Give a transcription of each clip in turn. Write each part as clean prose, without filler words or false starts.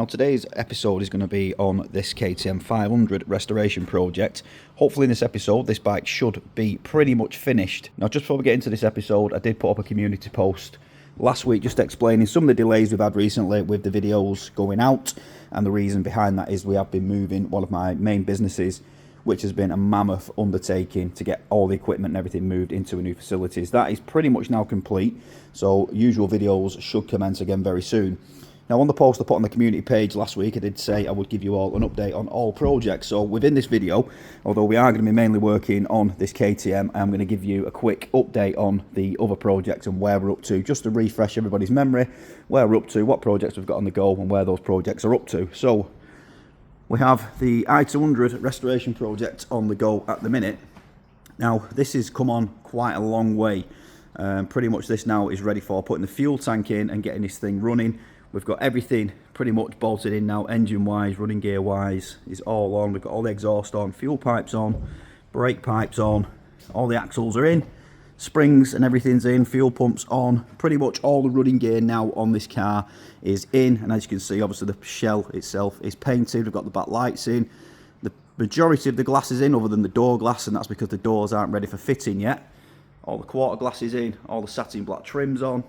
Now today's episode is going to be on this KTM 500 restoration project. Hopefully in this episode this bike should be pretty much finished. Now just before we get into this episode, I did put up a community post last week just explaining some of the delays we've had recently with the videos going out, and the reason behind that is we have been moving one of my main businesses, which has been a mammoth undertaking to get all the equipment and everything moved into a new facilities. That is pretty much now complete, so usual videos should commence again very soon. Now on the post I put on the community page last week, I did say I would give you all an update on all projects. So within this video, although we are going to be mainly working on this KTM, I'm going to give you a quick update on the other projects and where we're up to, just to refresh everybody's memory, where we're up to, what projects we've got on the go and where those projects are up to. So we have the i200 restoration project on the go at the minute. Now this has come on quite a long way. Pretty much this now is ready for putting the fuel tank in and getting this thing running. We've got everything pretty much bolted in now, engine wise, running gear wise is all on. We've got all the exhaust on, fuel pipes on, brake pipes on, all the axles are in, springs and everything's in, fuel pumps on. Pretty much all the running gear now on this car is in, and as you can see obviously the shell itself is painted. We've got the back lights in, the majority of the glass is in other than the door glass, and that's because the doors aren't ready for fitting yet. All the quarter glass is in, all the satin black trims on.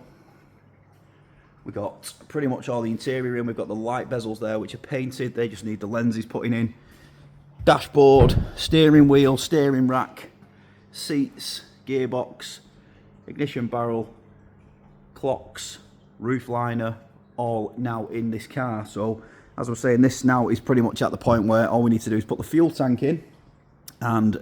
We've got pretty much all the interior in. We've got the light bezels there which are painted, they just need the lenses putting in. Dashboard, steering wheel, steering rack, seats, gearbox, ignition barrel, clocks, roof liner, all now in this car. So as I was saying, this now is pretty much at the point where all we need to do is put the fuel tank in and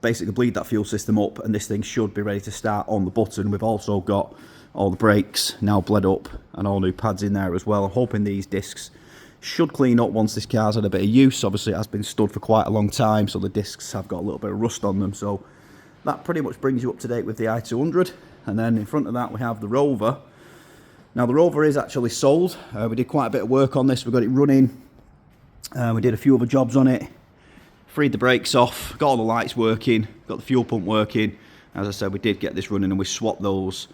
basically bleed that fuel system up, and this thing should be ready to start on the button. We've also got all the brakes now bled up and all new pads in there as well. I'm hoping these discs should clean up once this car's had a bit of use. Obviously it has been stood for quite a long time, so the discs have got a little bit of rust on them. So that pretty much brings you up to date with the i200. And then in front of that we have the Rover. Now the Rover is actually sold. We did quite a bit of work on this. We got it running. We did a few other jobs on it. Freed the brakes off, got all the lights working, got the fuel pump working. As I said, we did get this running, and we swapped those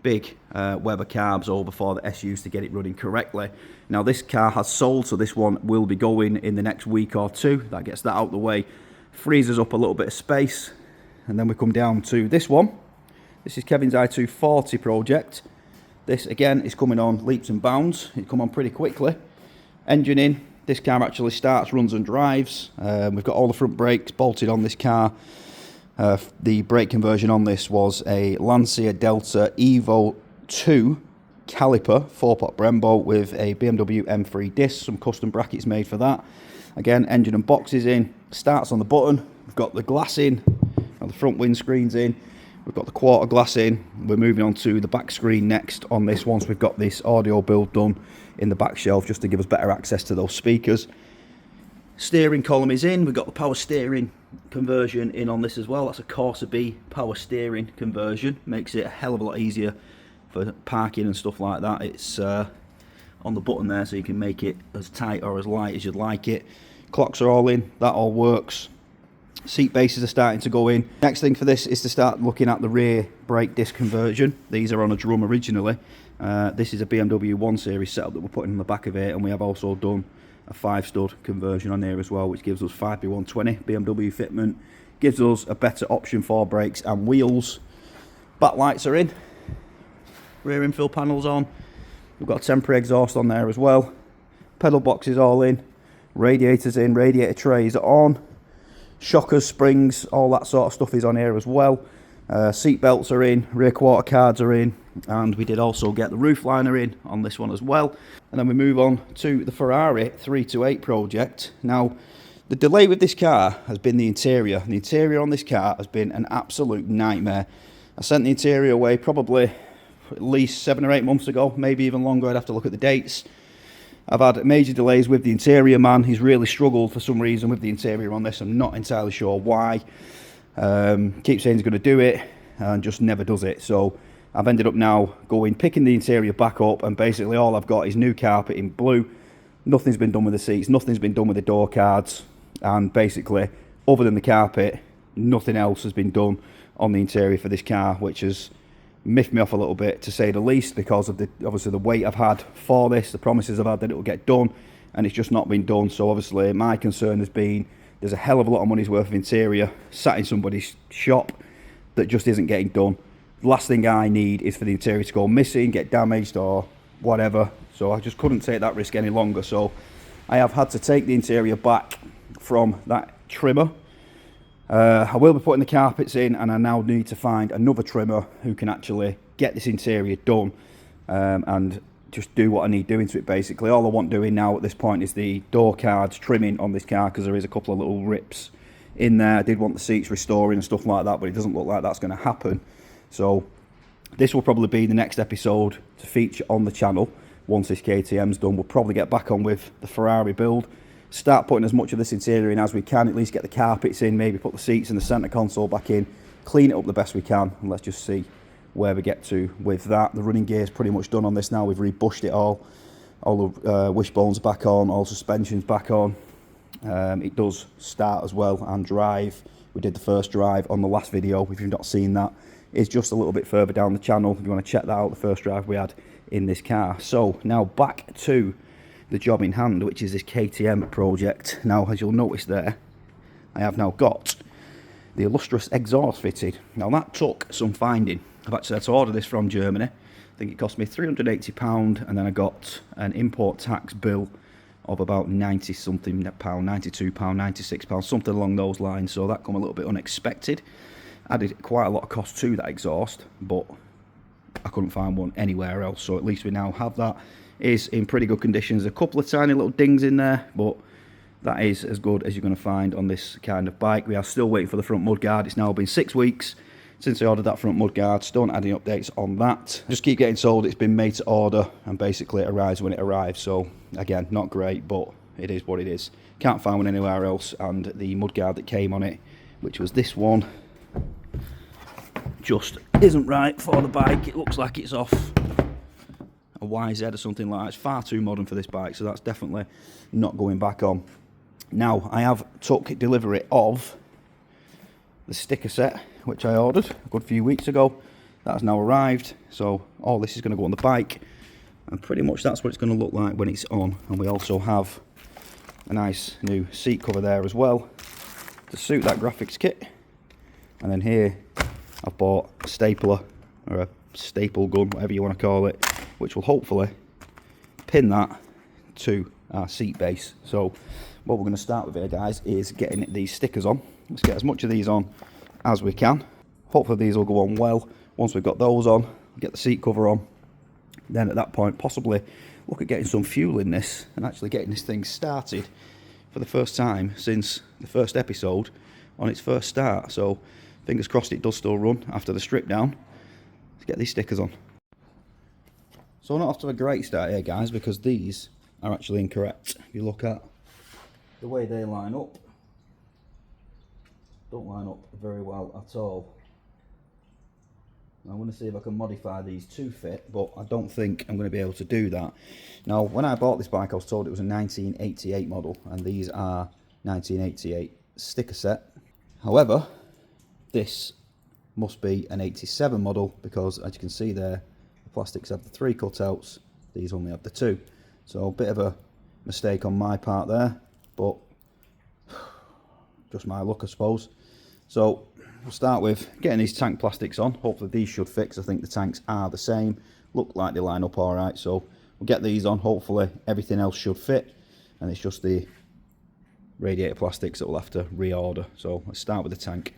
big Weber carbs over for the SUs to get it running correctly. Now this car has sold, so this one will be going in the next week or two. That gets that out of the way, frees us up a little bit of space, and then we come down to this one. This is Kevin's i240 project. This again is coming on leaps and bounds. It come on pretty quickly. Engine in. This car actually starts, runs and drives. We've got all the front brakes bolted on this car. The brake conversion on this was a Lancia Delta Evo 2 caliper 4-pot Brembo with a BMW M3 disc, some custom brackets made for that. Again, engine and boxes in, starts on the button. We've got the glass in, and the front windscreen's in. We've got the quarter glass in. We're moving on to the back screen next on this once we've got this audio build done in the back shelf, just to give us better access to those speakers. Steering column is in. We've got the power steering conversion in on this as well. That's a Corsa B power steering conversion. Makes it a hell of a lot easier for parking and stuff like that. It's on the button there, so you can make it as tight or as light as you'd like it. Clocks are all in. That all works. Seat bases are starting to go in. Next thing for this is to start looking at the rear brake disc conversion. These are on a drum originally. This is a BMW 1 Series setup that we're putting on the back of it, and we have also done a 5-stud conversion on here as well, which gives us 5B120 BMW fitment, gives us a better option for brakes and wheels. Back lights are in, rear infill panels on, we've got a temporary exhaust on there as well, pedal box is all in, radiators in, radiator trays are on, shockers, springs, all that sort of stuff is on here as well. Seat belts are in, rear quarter cards are in, and we did also get the roof liner in on this one as well. And then we move on to the Ferrari 328 project. Now the delay with this car has been the interior. The interior on this car has been an absolute nightmare. I sent the interior away probably at least 7 or 8 months ago, maybe even longer. I'd have to look at the dates. I've had major delays with the interior man. He's really struggled for some reason with the interior on this. I'm not entirely sure why. Keeps saying he's going to do it and just never does it. So I've ended up now picking the interior back up, and basically all I've got is new carpet in blue. Nothing's been done with the seats, nothing's been done with the door cards, and basically other than the carpet, nothing else has been done on the interior for this car, which has miffed me off a little bit, to say the least, because of obviously the wait I've had for this, the promises I've had that it will get done, and it's just not been done. So obviously my concern has been there's a hell of a lot of money's worth of interior sat in somebody's shop that just isn't getting done. The last thing I need is for the interior to go missing, get damaged or whatever. So I just couldn't take that risk any longer. So I have had to take the interior back from that trimmer. I will be putting the carpets in, and I now need to find another trimmer who can actually get this interior done and just do what I need doing to it. Basically all I want doing now at this point is the door cards trimming on this car, because there is a couple of little rips in there. I did want the seats restoring and stuff like that, but it doesn't look like that's going to happen. So this will probably be the next episode to feature on the channel. Once this KTM's done, we'll probably get back on with the Ferrari build, start putting as much of this interior in as we can, at least get the carpets in, maybe put the seats and the centre console back in, clean it up the best we can, and let's just see where we get to with that. The running gear is pretty much done on this now. We've rebushed it all the wishbones back on, all suspensions back on. It does start as well and drive. We did the first drive on the last video. If you've not seen that, it's just a little bit further down the channel if you want to check that out, the first drive we had in this car. So now back to the job in hand, which is this KTM project. Now, as you'll notice there, I have now got the illustrious exhaust fitted. Now that took some finding. I've actually had to order this from Germany. I think it cost me £380, and then I got an import tax bill of about 90 something pound, £92, £96, something along those lines. So that come a little bit unexpected. Added quite a lot of cost to that exhaust, but I couldn't find one anywhere else. So at least we now have that. It is in pretty good condition. There's a couple of tiny little dings in there, but that is as good as you're going to find on this kind of bike. We are still waiting for the front mudguard. It's now been 6 weeks since I ordered that front mudguard. Still not adding updates on that. Just keep getting told it's been made to order, and basically it arrives when it arrives. So again, not great, but it is what it is. Can't find one anywhere else, and the mudguard that came on it, which was this one, just isn't right for the bike. It looks like it's off a YZ or something like that. It's far too modern for this bike, so that's definitely not going back on. Now, I have took delivery of the sticker set, which I ordered a good few weeks ago. That has now arrived, so all this is going to go on the bike, and pretty much that's what it's going to look like when it's on. And we also have a nice new seat cover there as well to suit that graphics kit. And then here I've bought a stapler, or a staple gun, whatever you want to call it, which will hopefully pin that to our seat base. So what we're going to start with here, guys, is getting these stickers on. Let's get as much of these on as we can. Hopefully these will go on well. Once we've got those on, get the seat cover on, then at that point possibly look at getting some fuel in this and actually getting this thing started for the first time since the first episode on its first start. So fingers crossed it does still run after the strip down. Let's get these stickers on. So not off to a great start here, guys, because these are actually incorrect. If you look at the way they line up, don't line up very well at all. I'm going to see if I can modify these to fit, but I don't think I'm going to be able to do that. Now, when I bought this bike, I was told it was a 1988 model, and these are 1988 sticker set. However, this must be an 87 model, because as you can see there, the plastics have the 3 cutouts, these only have the 2. So a bit of a mistake on my part there, but just my luck, I suppose. So we'll start with getting these tank plastics on. Hopefully these should fix. I think the tanks are the same, look like they line up all right. So we'll get these on. Hopefully everything else should fit, and it's just the radiator plastics that we'll have to reorder. So let's start with the tank.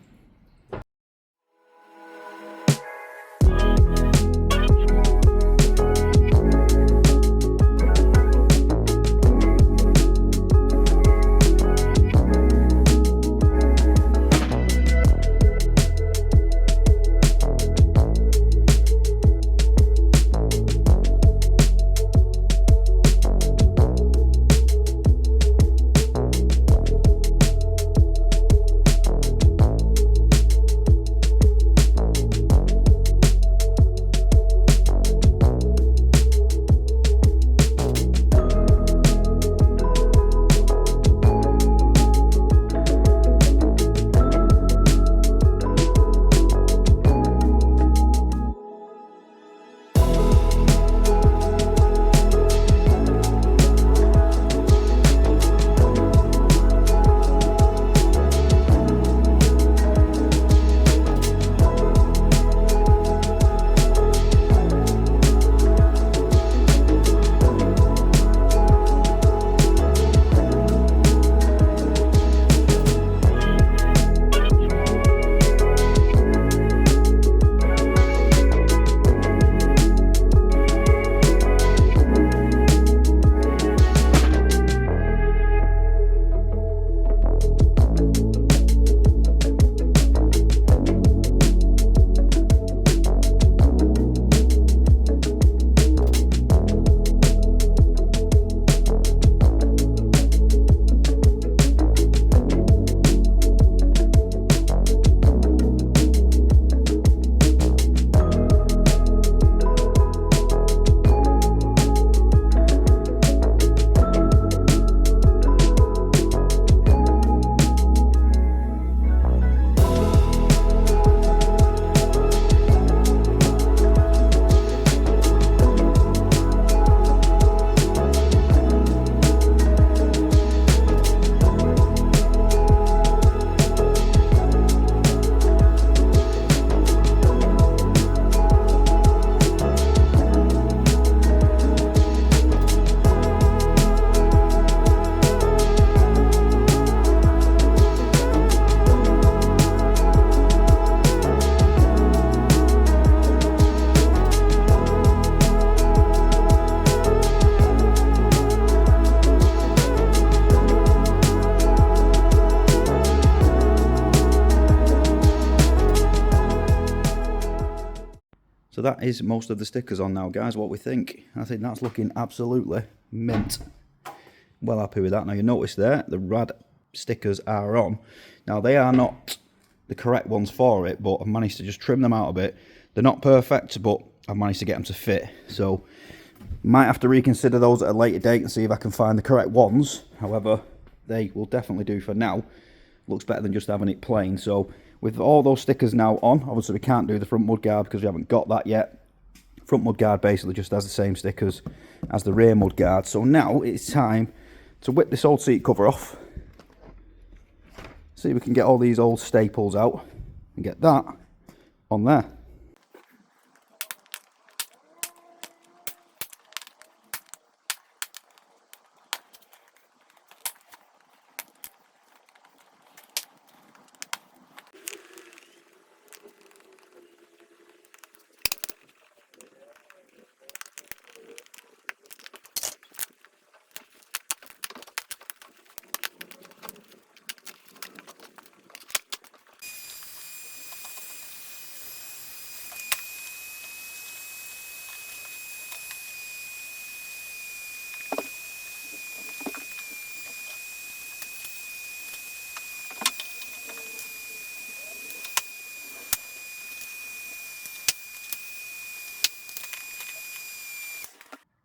So that is most of the stickers on now, guys. What we think? I think that's looking absolutely mint. Well happy with that. Now you notice there, the rad stickers are on. Now they are not the correct ones for it, but I've managed to just trim them out a bit. They're not perfect, but I've managed to get them to fit. So might have to reconsider those at a later date and see if I can find the correct ones. However, they will definitely do for now. Looks better than just having it plain. So with all those stickers now on, obviously we can't do the front mudguard because we haven't got that yet. Front mudguard basically just has the same stickers as the rear mudguard. So now it's time to whip this old seat cover off. See if we can get all these old staples out and get that on there.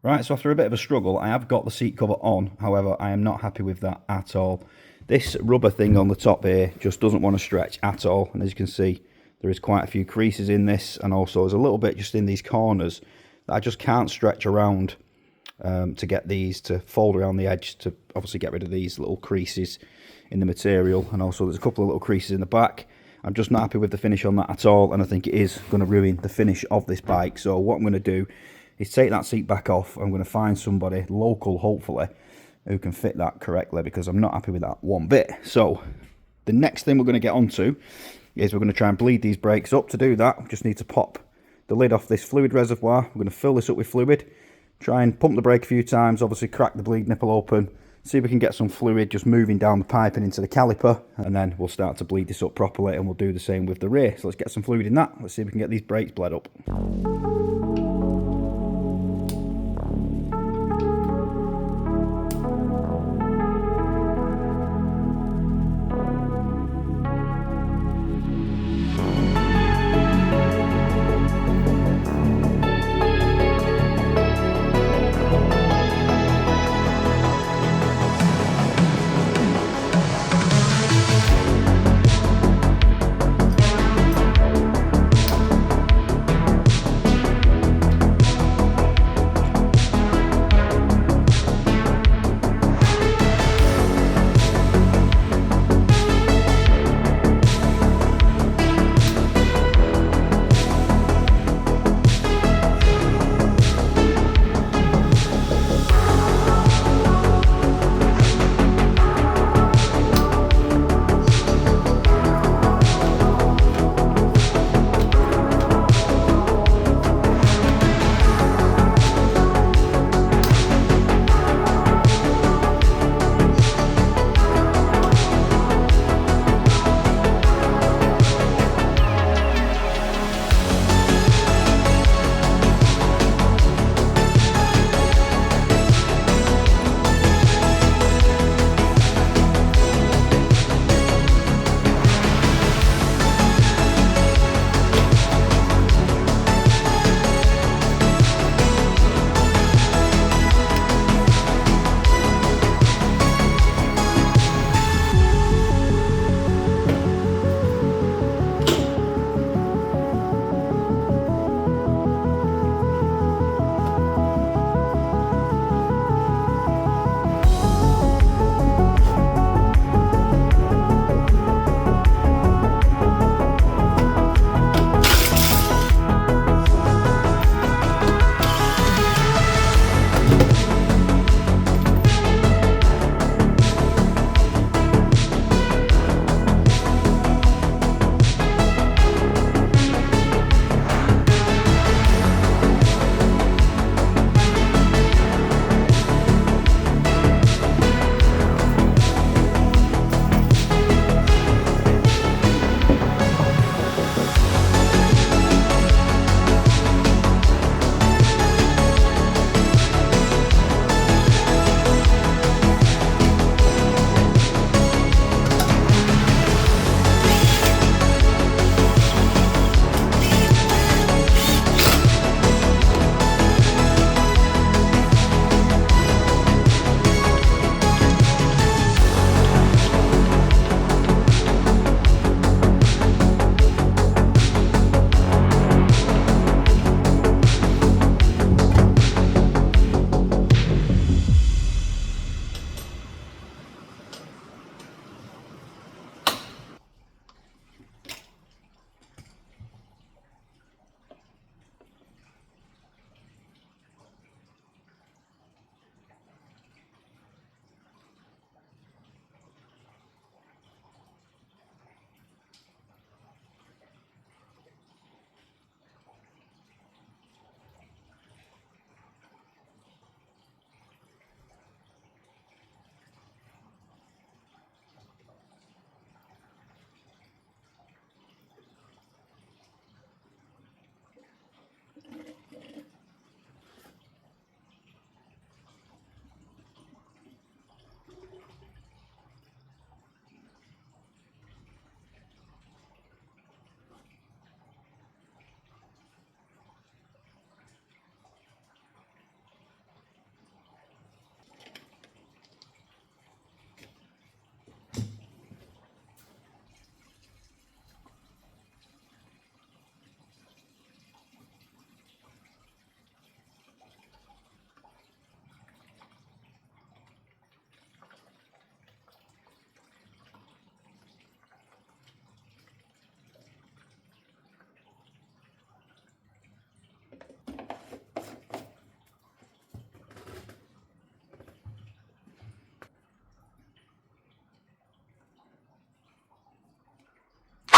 Right, so after a bit of a struggle, I have got the seat cover on. However, I am not happy with that at all. This rubber thing on the top here just doesn't want to stretch at all. And as you can see, there is quite a few creases in this. And also there's a little bit just in these corners that I just can't stretch around to get these to fold around the edge to obviously get rid of these little creases in the material. And also there's a couple of little creases in the back. I'm just not happy with the finish on that at all. And I think it is going to ruin the finish of this bike. So what I'm going to do is take that seat back off. I'm going to find somebody local, hopefully, who can fit that correctly, because I'm not happy with that one bit. So the next thing we're going to get onto is we're going to try and bleed these brakes up. To do that, we just need to pop the lid off this fluid reservoir. We're going to fill this up with fluid, try and pump the brake a few times, obviously crack the bleed nipple open, see if we can get some fluid just moving down the pipe and into the caliper, and then we'll start to bleed this up properly, and we'll do the same with the rear. So let's get some fluid in that. Let's see if we can get these brakes bled up.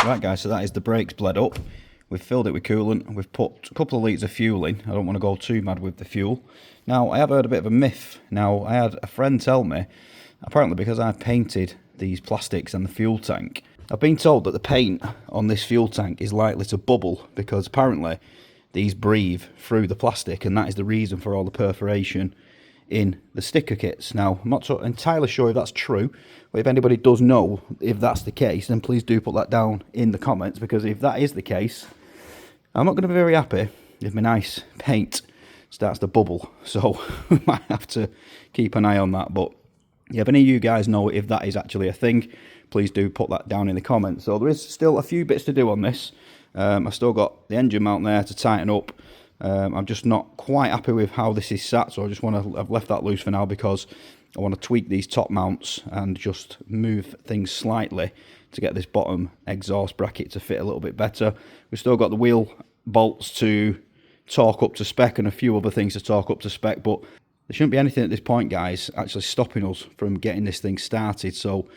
Right guys, so that is the brakes bled up. We've filled it with coolant and we've put a couple of litres of fuel in. I don't want to go too mad with the fuel. Now, I have heard a bit of a myth. Now, I had a friend tell me, apparently because I've painted these plastics and the fuel tank, I've been told that the paint on this fuel tank is likely to bubble because apparently these breathe through the plastic, and that is the reason for all the perforation in the sticker kits. Now, I'm not so entirely sure if that's true, but if anybody does know if that's the case, then please do put that down in the comments, because if that is the case, I'm not going to be very happy if my nice paint starts to bubble. So we might have to keep an eye on that. But yeah, if any of you guys know if that is actually a thing, please do put that down in the comments. So there is still a few bits to do on this. I've still got the engine mount there to tighten up. I'm just not quite happy with how this is sat, so I just want to, I've left that loose for now because I want to tweak these top mounts and just move things slightly to get this bottom exhaust bracket to fit a little bit better. We've still got the wheel bolts to torque up to spec and a few other things to torque up to spec, but there shouldn't be anything at this point, guys, actually stopping us from getting this thing started. So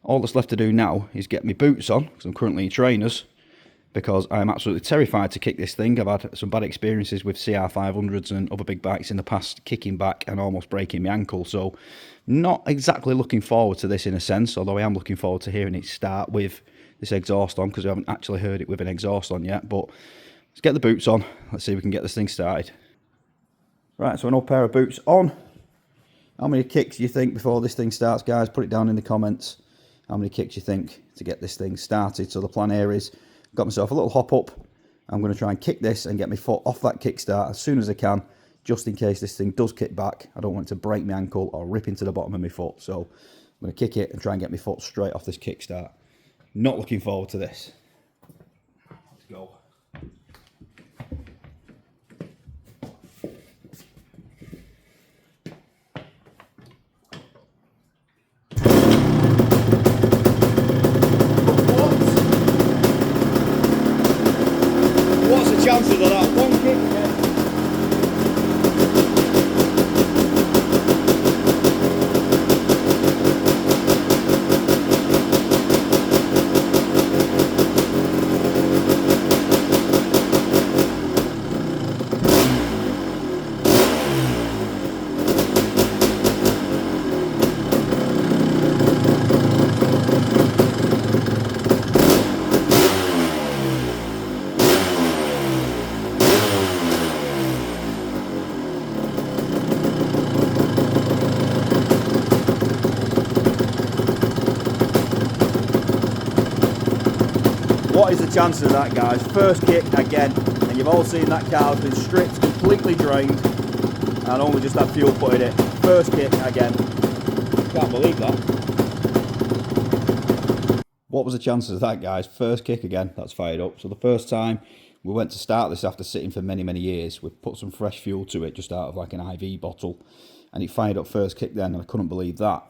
all that's left to do now is get my boots on, because I'm currently in trainers, because I'm absolutely terrified to kick this thing. I've had some bad experiences with CR500s and other big bikes in the past, kicking back and almost breaking my ankle. So not exactly looking forward to this in a sense, although I am looking forward to hearing it start with this exhaust on, because we haven't actually heard it with an exhaust on yet. But let's get the boots on. Let's see if we can get this thing started. Right, so an old pair of boots on. How many kicks do you think before this thing starts, guys? Put it down in the comments. How many kicks you think to get this thing started? So the plan here is, got myself a little hop up. I'm going to try and kick this and get my foot off that kickstart as soon as I can, just in case this thing does kick back. I don't want it to break my ankle or rip into the bottom of my foot. So I'm going to kick it and try and get my foot straight off this kickstart. Not looking forward to this. Let's go. What's the chances of that? One kick again. What is the chances of that, guys? First kick again, and you've all seen that car has been stripped, completely drained, and only just had fuel put in it. First kick again. Can't believe that. What was the chances of that, guys? First kick again, that's fired up. So the first time we went to start this after sitting for many, many years, we put some fresh fuel to it, just out of like an IV bottle, and it fired up first kick then, and I couldn't believe that.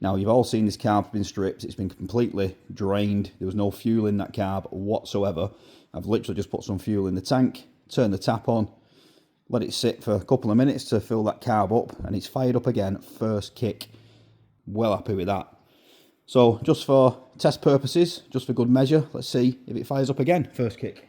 Now, you've all seen this carb been stripped. It's been completely drained. There was no fuel in that carb whatsoever. I've literally just put some fuel in the tank, turned the tap on, let it sit for a couple of minutes to fill that carb up, and it's fired up again, first kick. Well happy with that. So, just for test purposes, just for good measure, let's see if it fires up again, first kick.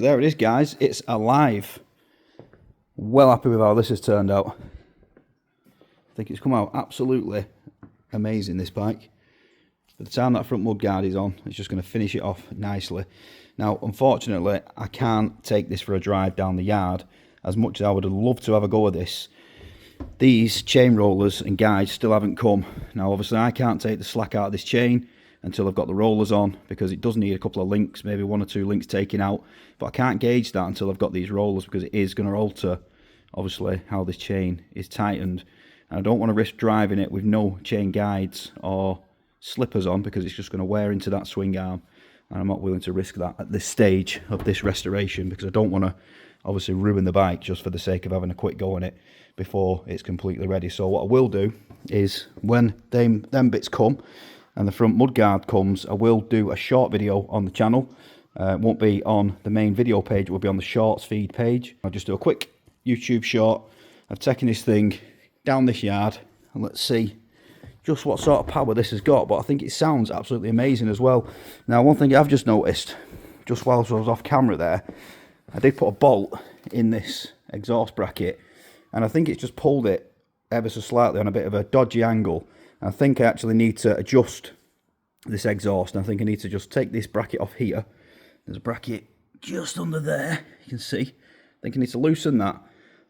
there it is, guys. It's alive. Well happy with how this has turned out. I think it's come out absolutely amazing, this bike. By the time that front mudguard is on, it's just going to finish it off nicely. Now, unfortunately, I can't take this for a drive down the yard. As much as I would have loved to have a go at this, these chain rollers and guides still haven't come. Now, obviously, I can't take the slack out of this chain until I've got the rollers on, because it does need a couple of links, maybe 1 or 2 links taken out. But I can't gauge that until I've got these rollers, because it is going to alter, obviously, how this chain is tightened. And I don't want to risk driving it with no chain guides or slippers on, because it's just going to wear into that swing arm, and I'm not willing to risk that at this stage of this restoration, because I don't want to obviously ruin the bike just for the sake of having a quick go on it before it's completely ready. So what I will do is, when them bits come and the front mudguard comes, I will do a short video on the channel. It won't be on the main video page, it will be on the shorts feed page. I'll just do a quick YouTube short of taking this thing down this yard, and let's see just what sort of power this has got. But I think it sounds absolutely amazing as well. Now, one thing I've just noticed, just whilst I was off camera there, I did put a bolt in this exhaust bracket, and I think it's just pulled it ever so slightly on a bit of a dodgy angle. And I think I actually need to adjust this exhaust, and I think I need to just take this bracket off here. There's a bracket just under there, you can see. I think I need to loosen that,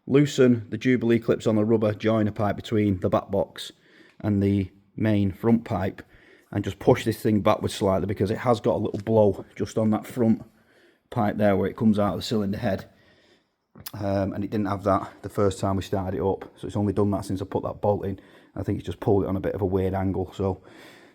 loosen the Jubilee clips on the rubber joiner pipe between the back box and the main front pipe, and just push this thing backwards slightly, because it has got a little blow just on that front pipe there where it comes out of the cylinder head, and it didn't have that the first time we started it up, so it's only done that since I put that bolt in. I think it's just pulled it on a bit of a weird angle. So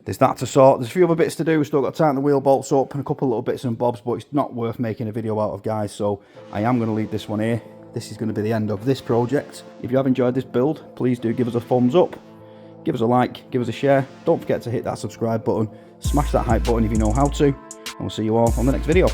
there's that to sort. There's a few other bits to do. We've still got to tighten the wheel bolts up and a couple of little bits and bobs, but it's not worth making a video out of, guys, so I am going to leave this one here. This is going to be the end of this project. If you have enjoyed this build, please do give us a thumbs up, give us a like, give us a share. Don't forget to hit that subscribe button, smash that hype button if you know how to, and we'll see you all on the next video.